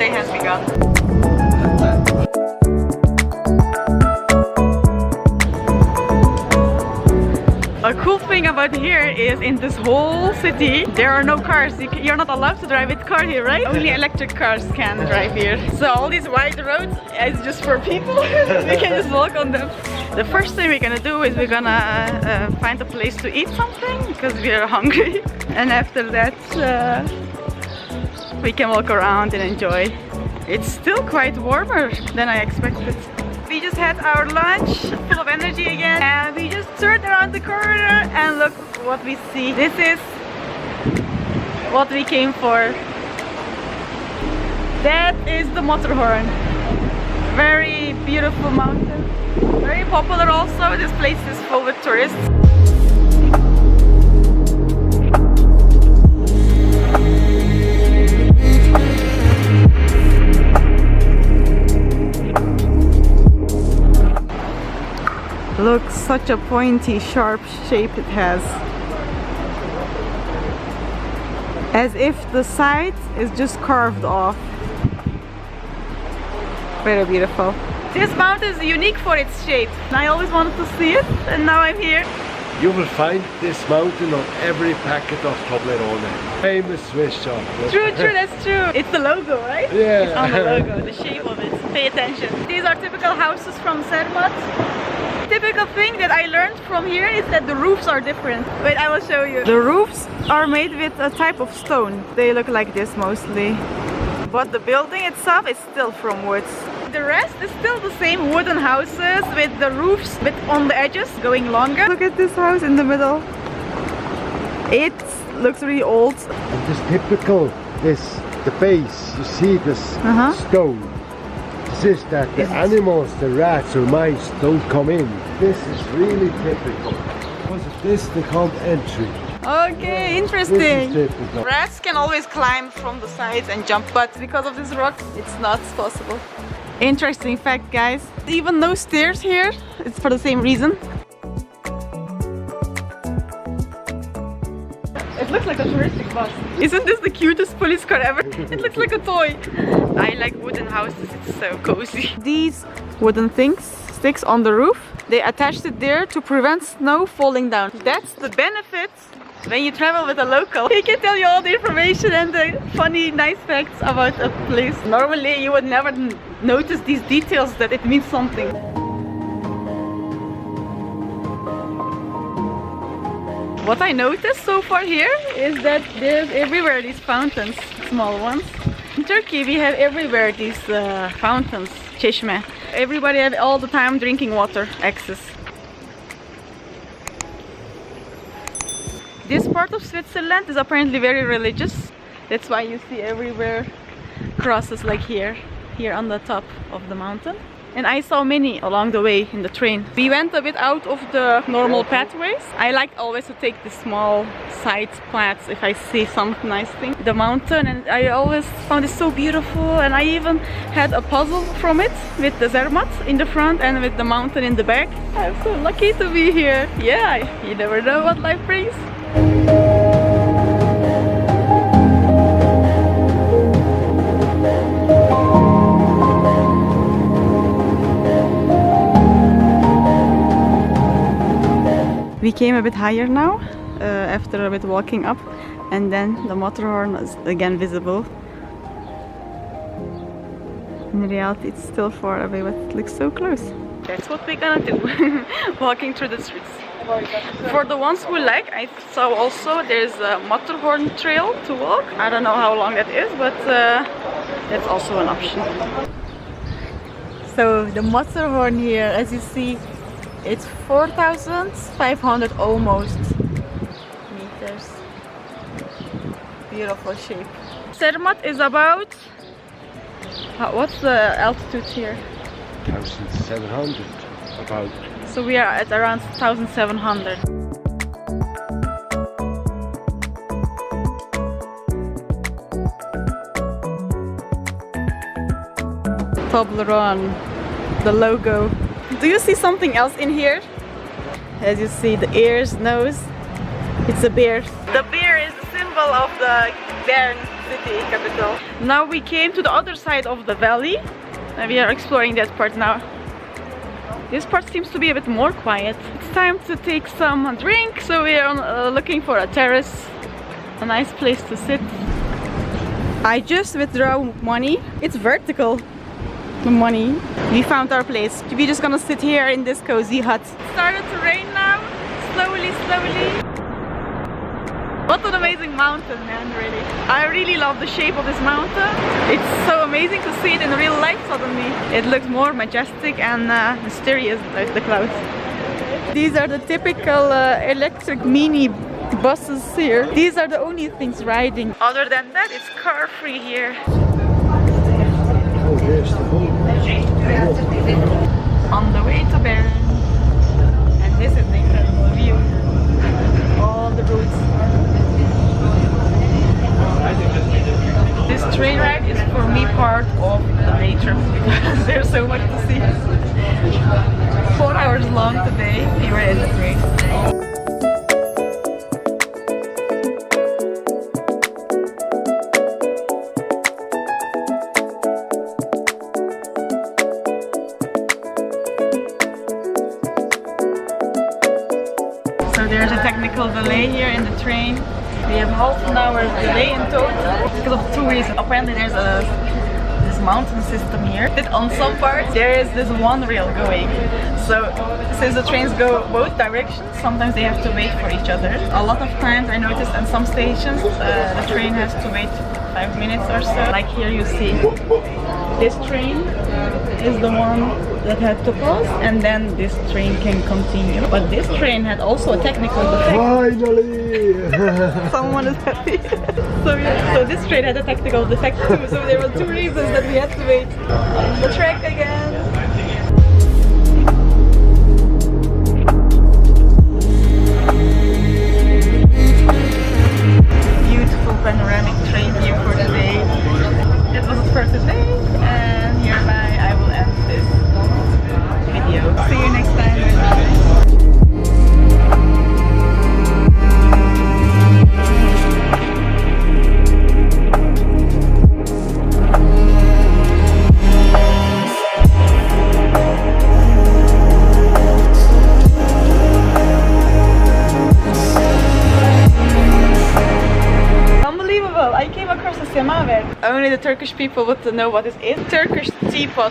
day has begun. A cool thing about here is in this whole city there are no cars. You're not allowed to drive with car here, right? Only electric cars can drive here. So all these wide roads is just for people. We can just walk on them. The first thing we're gonna do is we're gonna find a place to eat something because we are hungry. And after that we can walk around and enjoy. It's still quite warmer than I expected. We just had our lunch, full of energy again, and we just turned around the corner and look what we see. This is what we came for. That is the Matterhorn. Very beautiful mountain. Very popular also. This place is full with tourists. Look, such a pointy, sharp shape it has. As if the side is just carved off. Very beautiful. This mountain is unique for its shape. I always wanted to see it, and now I'm here. You will find this mountain on every packet of Toblerone. Famous Swiss chocolate. True, that's true. It's the logo, right? Yeah. It's on the logo, the shape of it. Pay attention. These are typical houses from Zermatt. Typical thing that I learned from here is that the roofs are different. Wait, I will show you. The roofs are made with a type of stone. They look like this mostly. But the building itself is still from wood. The rest is still the same wooden houses with the roofs but on the edges going longer. Look at this house in the middle. It looks really old. And this typical, the base, you see this stone. This is that the animals, the rats or mice don't come in. This is really typical. Because of this they can't enter. Okay, interesting. This is typical. Rats can always climb from the sides and jump, but because of this rock, it's not possible. Interesting fact, guys. Even no stairs here, it's for the same reason. It looks like a touristic bus. Isn't this the cutest police car ever? It looks like a toy. I like wooden houses, it's so cozy. These wooden sticks on the roof, they attached it there to prevent snow falling down. That's the benefit when you travel with a local. He can tell you all the information and the funny, nice facts about a place. Normally you would never notice these details that it means something. What I noticed so far here is that there's everywhere these fountains, small ones. In Turkey we have everywhere these fountains, çeşme. Everybody have all the time drinking water access. This part of Switzerland is apparently very religious. That's why you see everywhere crosses like here on the top of the mountain. And I saw many along the way in the train. We went a bit out of the normal pathways. I like always to take the small side paths if I see some nice thing. The mountain, and I always found it so beautiful, and I even had a puzzle from it with the Zermatt in the front and with the mountain in the back. I'm so lucky to be here. Yeah, you never know what life brings. We came a bit higher now, after a bit walking up, and then the Matterhorn is again visible. In reality it's still far away, but it looks so close. That's what we're gonna do, walking through the streets. For the ones who like, I saw also there's a Matterhorn trail to walk. I don't know how long that is, but that's also an option. So the Matterhorn here, as you see, it's 4,500 almost meters. Beautiful shape. Zermatt is about, what's the altitude here? 1,700 about. So we are at around 1,700. Toblerone, the logo. Do you see something else in here? As you see, the ears, nose, it's a bear. The bear is the symbol of the Bern city capital. Now we came to the other side of the valley and we are exploring that part now. This part seems to be a bit more quiet. It's time to take some drink, so we are looking for a terrace, a nice place to sit. I just withdraw money. It's vertical, the money. We found our place. We're just gonna sit here in this cozy hut. It started to rain now, slowly. What an amazing mountain, man, really. I really love the shape of this mountain. It's so amazing to see it in real life suddenly. It looks more majestic and mysterious like the clouds. These are the typical electric mini buses here. These are the only things riding. Other than that, it's car free here. Oh, there's the boat. On the way to Bern. And this is the incredible view. All the roads. This train ride is for me part of the day trip because there's so much to see. 4 hours long today, we were in the train. So there's a technical delay here in the train. We have half an hour delay in total because of 2 reasons. Apparently there's this mountain system here. That on some parts there is this one rail going. So since the trains go both directions, sometimes they have to wait for each other. A lot of times I noticed at some stations the train has to wait 5 minutes or so. Like here you see this train is the one that had to pause and then this train can continue. But this train had also a technical defect. Finally! Someone is happy. So this train had a technical defect too. So there were 2 reasons that we had to wait on the track again. Beautiful panoramic train view for today. That was it for today, and hereby I will end this video. See you next time. I came across a Zermatt. Only the Turkish people would know what this is. Turkish teapot.